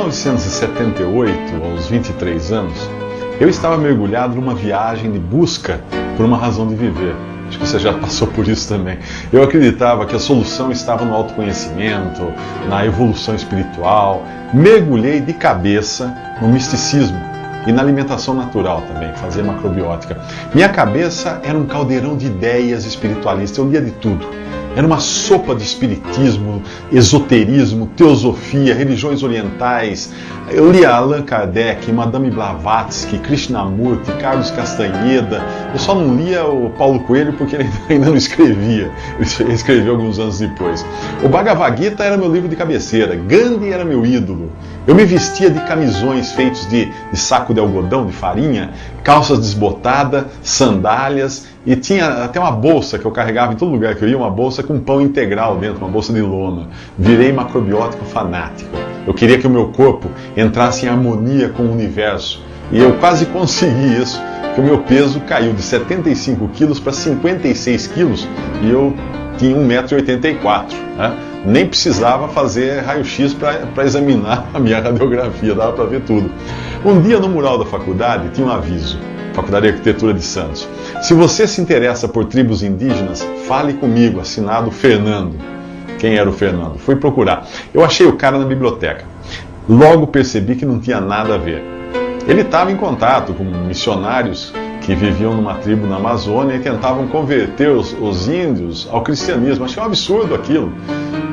1978, aos 23 anos, eu estava mergulhado numa viagem de busca por uma razão de viver. Acho que você já passou por isso também. Eu acreditava que a solução estava no autoconhecimento, na evolução espiritual. Mergulhei de cabeça no misticismo e na alimentação natural também, fazer macrobiótica. Minha cabeça era um caldeirão de ideias espiritualistas, eu lia de tudo. Era uma sopa de espiritismo, esoterismo, teosofia, religiões orientais. Eu lia Allan Kardec, Madame Blavatsky, Krishnamurti, Carlos Castanheda. Eu só não lia o Paulo Coelho porque ele ainda não escrevia. Ele escreveu alguns anos depois. O Bhagavad Gita era meu livro de cabeceira. Gandhi era meu ídolo. Eu me vestia de camisões feitos de saco de algodão, de farinha, calças desbotadas, sandálias, e tinha até uma bolsa que eu carregava em todo lugar que eu ia, uma bolsa com pão integral dentro, uma bolsa de lona. Virei macrobiótico fanático. Eu queria que o meu corpo entrasse em harmonia com o universo. E eu quase consegui isso, porque o meu peso caiu de 75 quilos para 56 quilos e eu tinha 1,84 m. Né? Nem precisava fazer raio-x para examinar a minha radiografia, dava para ver tudo. Um dia no mural da faculdade tinha um aviso, Faculdade de Arquitetura de Santos. Se você se interessa por tribos indígenas, fale comigo, assinado Fernando. Quem era o Fernando? Fui procurar. Eu achei o cara na biblioteca. Logo percebi que não tinha nada a ver. Ele estava em contato com missionários que viviam numa tribo na Amazônia e tentavam converter os índios ao cristianismo. Achei um absurdo aquilo.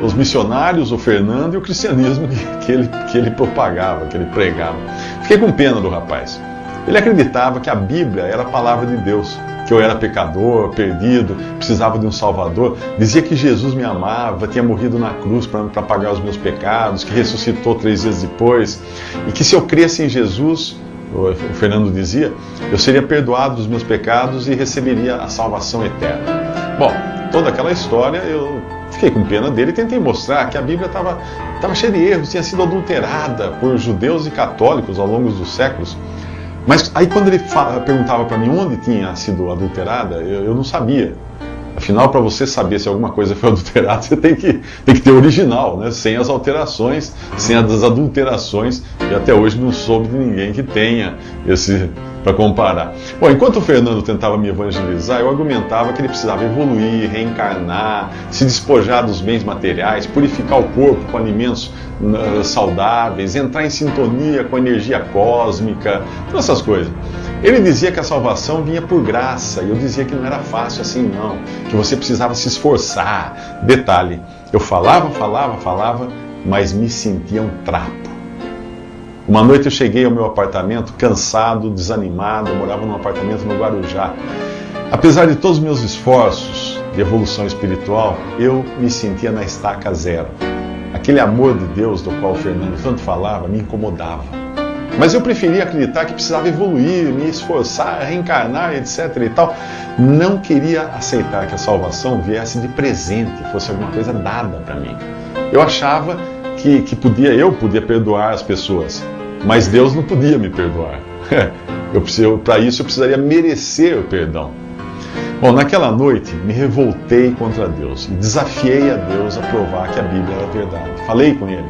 Os missionários, o Fernando e o cristianismo que ele propagava, que ele pregava. Fiquei com pena do rapaz. Ele acreditava que a Bíblia era a palavra de Deus, que eu era pecador, perdido, precisava de um Salvador. Dizia que Jesus me amava, tinha morrido na cruz para pagar os meus pecados, que ressuscitou 3 dias depois, e que se eu cresce em Jesus, o Fernando dizia, eu seria perdoado dos meus pecados e receberia a salvação eterna. Bom, toda aquela história, eu fiquei com pena dele e tentei mostrar que a Bíblia estava cheia de erros, tinha sido adulterada por judeus e católicos ao longo dos séculos. Mas aí quando ele perguntava para mim onde tinha sido adulterada, eu não sabia. Afinal, para você saber se alguma coisa foi adulterada, você tem que ter o original, né? Sem as alterações, sem as adulterações, e até hoje não soube de ninguém que tenha esse para comparar. Bom, enquanto o Fernando tentava me evangelizar, eu argumentava que ele precisava evoluir, reencarnar, se despojar dos bens materiais, purificar o corpo com alimentos saudáveis, entrar em sintonia com a energia cósmica, todas essas coisas. Ele dizia que a salvação vinha por graça, e eu dizia que não era fácil assim não, que você precisava se esforçar. Detalhe, eu falava, mas me sentia um trapo. Uma noite eu cheguei ao meu apartamento cansado, desanimado, eu morava num apartamento no Guarujá. Apesar de todos os meus esforços de evolução espiritual, eu me sentia na estaca zero. Aquele amor de Deus do qual o Fernando tanto falava me incomodava. Mas eu preferia acreditar que precisava evoluir, me esforçar, reencarnar, etc. e tal. Não queria aceitar que a salvação viesse de presente, fosse alguma coisa dada para mim. Eu achava que eu podia perdoar as pessoas, mas Deus não podia me perdoar. Para isso eu precisaria merecer o perdão. Bom, naquela noite me revoltei contra Deus e desafiei a Deus a provar que a Bíblia era verdade. Falei com ele,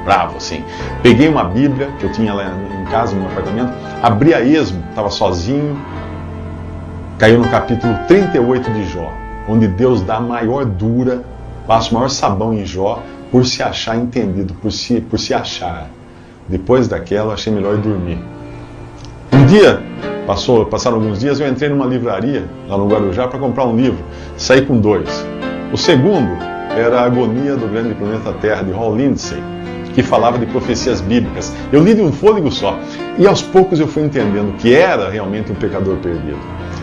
bravo assim. Peguei uma Bíblia que eu tinha lá em casa, no meu apartamento, abri a esmo, estava sozinho, caiu no capítulo 38 de Jó, onde Deus dá a maior dura, passa o maior sabão em Jó, por se achar entendido, por se achar. Depois daquela, achei melhor dormir. Um dia, passaram alguns dias, eu entrei numa livraria, lá no Guarujá, para comprar um livro. Saí com 2. O segundo era A Agonia do Grande Planeta Terra, de Hal Lindsey, que falava de profecias bíblicas. Eu li de um fôlego só. E aos poucos eu fui entendendo que era realmente um pecador perdido.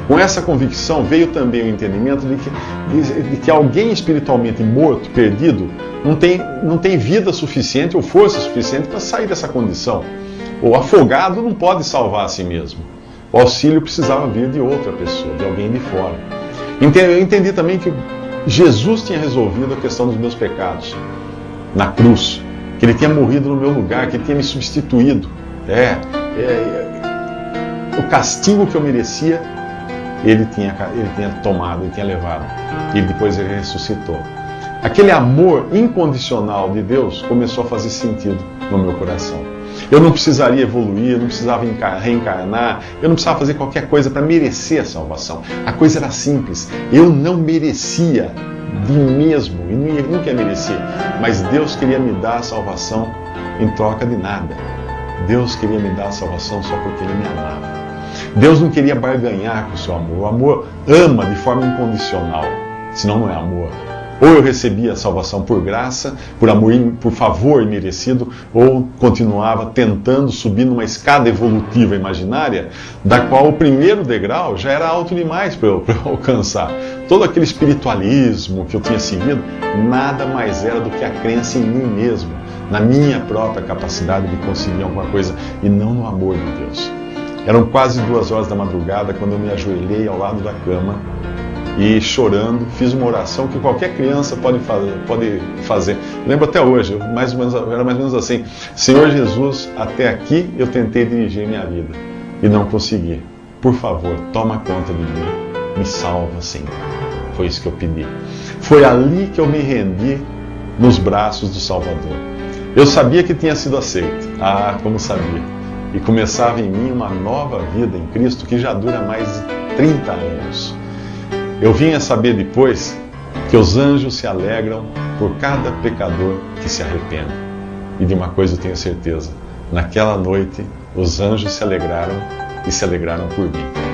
Com essa convicção veio também o entendimento de que alguém espiritualmente morto, perdido, não tem vida suficiente ou força suficiente para sair dessa condição. O afogado não pode salvar a si mesmo. O auxílio precisava vir de outra pessoa, de alguém de fora. Eu entendi também que Jesus tinha resolvido a questão dos meus pecados na cruz, que Ele tinha morrido no meu lugar, que Ele tinha me substituído. O castigo que eu merecia, Ele tinha tomado, Ele tinha levado. E depois Ele ressuscitou. Aquele amor incondicional de Deus começou a fazer sentido no meu coração. Eu não precisaria evoluir, eu não precisava reencarnar, eu não precisava fazer qualquer coisa para merecer a salvação. A coisa era simples. Eu não merecia de mim mesmo, e nunca merecia. Mas Deus queria me dar a salvação em troca de nada. Deus queria me dar a salvação só porque Ele me amava. Deus não queria barganhar com o seu amor. O amor ama de forma incondicional, senão não é amor. Ou eu recebia a salvação por graça, por amor, por favor imerecido, ou continuava tentando subir numa escada evolutiva imaginária, da qual o primeiro degrau já era alto demais para eu alcançar. Todo aquele espiritualismo que eu tinha seguido, nada mais era do que a crença em mim mesmo, na minha própria capacidade de conseguir alguma coisa, e não no amor de Deus. Eram quase 2 horas da madrugada quando eu me ajoelhei ao lado da cama e, chorando, fiz uma oração que qualquer criança pode fazer. Lembro até hoje, era mais ou menos assim: Senhor Jesus, até aqui eu tentei dirigir minha vida e não consegui. Por favor, toma conta de mim, me salva, Senhor. Foi isso que eu pedi. Foi ali que eu me rendi nos braços do Salvador. Eu sabia que tinha sido aceito. Ah, como sabia. E começava em mim uma nova vida em Cristo que já dura mais de 30 anos. Eu vim a saber depois que os anjos se alegram por cada pecador que se arrepende. E de uma coisa eu tenho certeza: naquela noite os anjos se alegraram e se alegraram por mim.